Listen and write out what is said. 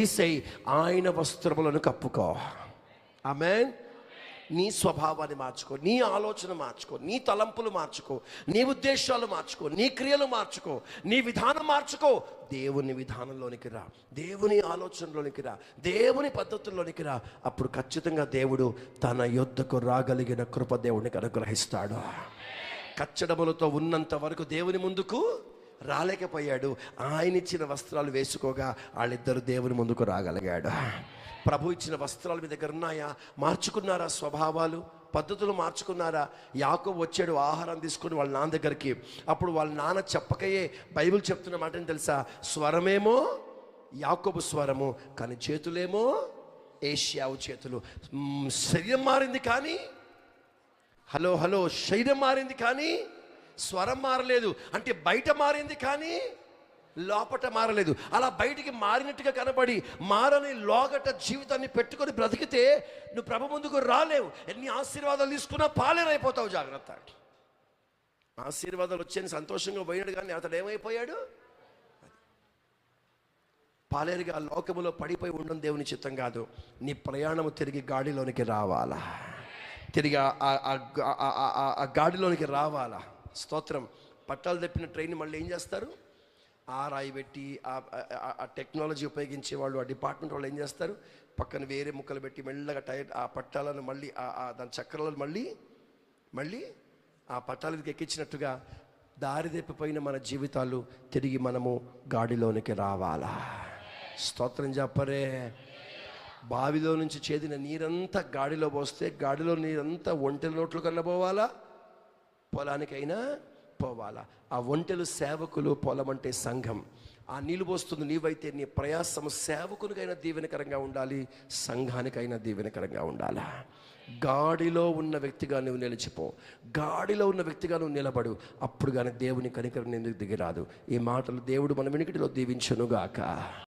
తీసేయి, ఆయన వస్త్రములను కప్పుకో. ఆమేన్. నీ స్వభావాన్ని మార్చుకో, నీ ఆలోచన మార్చుకో, నీ తలంపులు మార్చుకో, నీ ఉద్దేశాలు మార్చుకో, నీ క్రియలు మార్చుకో, నీ విధానం మార్చుకో. దేవుని విధానంలోనికి రా, దేవుని ఆలోచనలోనికి రా, దేవుని పద్ధతుల్లోనికి రా. అప్పుడు ఖచ్చితంగా దేవుడు తన యొద్దకు రాగలిగిన కృప దేవునికి అనుగ్రహిస్తాడు. కచ్చడములతో ఉన్నంత వరకు దేవుని ముందుకు రాలేకపోయాడు. ఆయన ఇచ్చిన వస్త్రాలు వేసుకోగా వాళ్ళిద్దరు దేవుని ముందుకు రాగలిగాడు. ప్రభు ఇచ్చిన వస్త్రాలు మీ దగ్గర ఉన్నాయా? మార్చుకున్నారా? స్వభావాలు పద్ధతులు మార్చుకున్నారా? యాకోబు వచ్చాడు ఆహారం తీసుకొని వాళ్ళ నాన్న దగ్గరికి. అప్పుడు వాళ్ళ నాన్న చెప్పకయే బైబిల్ చెప్తున్న మాట ఏం తెలుసా? స్వరమేమో యాకోబు స్వరము, కానీ చేతులేమో ఏషియావు చేతులు. శరీరం మారింది కానీ హలో శరీరం మారింది కానీ స్వరం మారలేదు. అంటే బయట మారింది కానీ లోపట మారలేదు. అలా బయటికి మారినట్టుగా కనబడి మారని లోగట జీవితాన్ని పెట్టుకొని బ్రతికితే నువ్వు ప్రభు ముందుకు రాలేవు. ఎన్ని ఆశీర్వాదాలు తీసుకున్నా పాలేరైపోతావు. జాగ్రత్త. ఆశీర్వాదాలు వచ్చాయని సంతోషంగా పోయాడు, కానీ అతడు ఏమైపోయాడు? పాలేరుగా లోకములో పడిపోయి ఉండడం దేవుని చిత్తం కాదు. నీ ప్రయాణము తిరిగి గాడిలోనికి రావాలా, తిరిగి ఆ గాడిలోనికి రావాలా. స్తోత్రం. పట్టాలు తప్పిన ట్రైన్ మళ్ళీ ఏం చేస్తారు? ఆ రాయి పెట్టి ఆ టెక్నాలజీ ఉపయోగించే వాళ్ళు, ఆ డిపార్ట్మెంట్ వాళ్ళు ఏం చేస్తారు? పక్కన వేరే ముక్కలు పెట్టి మెల్లగా టైర్ ఆ పట్టాలను మళ్ళీ దాని చక్రాలను మళ్ళీ ఆ పట్టాలకి ఎక్కించినట్టుగా దారి తప్పిపోయిన మన జీవితాలు తిరిగి మనము గాడిలోనికి రావాలా. స్తోత్రం చెప్పరే. బావిలో నుంచి చేదిన నీరంతా గాడిలో పోస్తే గాడిలో నీరంతా ఒంటెల నోట్లు కన్నా పోవాలా, పొలానికైనా పోవాలా. ఆ ఒంటెలు సేవకులు, పొలం అంటే సంఘం. ఆ నీళ్ళు పోస్తుంది నీవైతే నీ ప్రయాసము సేవకునికైనా దీవెనకరంగా ఉండాలి, సంఘానికైనా దీవెనకరంగా ఉండాలా. గాడిలో ఉన్న వ్యక్తిగా నువ్వు నిలిచిపో, గాడిలో ఉన్న వ్యక్తిగా నువ్వు నిలబడు. అప్పుడు కానీ దేవుని కనికరం ఎందుకు దిగిరాదు. ఈ మాటలు దేవుడు మన వెనుకటిలో దీవించునుగాక.